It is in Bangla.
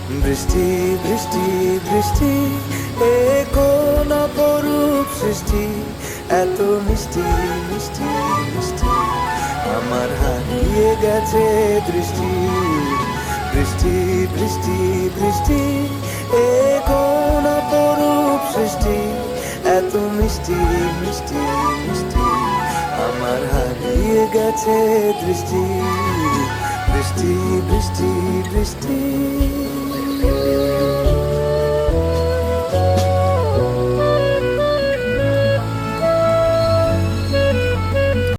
বৃষ্টি বৃষ্টি বৃষ্টি, এ কোন অপরূপ সৃষ্টি, এত মিষ্টি মিষ্টি মিষ্টি, আমার হারিয়ে গেছে দৃষ্টি। বৃষ্টি বৃষ্টি বৃষ্টি, এ কোন অপরূপ সৃষ্টি, এত মিষ্টি মিষ্টি মিষ্টি, আমার হারিয়ে গেছে দৃষ্টি। বৃষ্টি বৃষ্টি বৃষ্টি।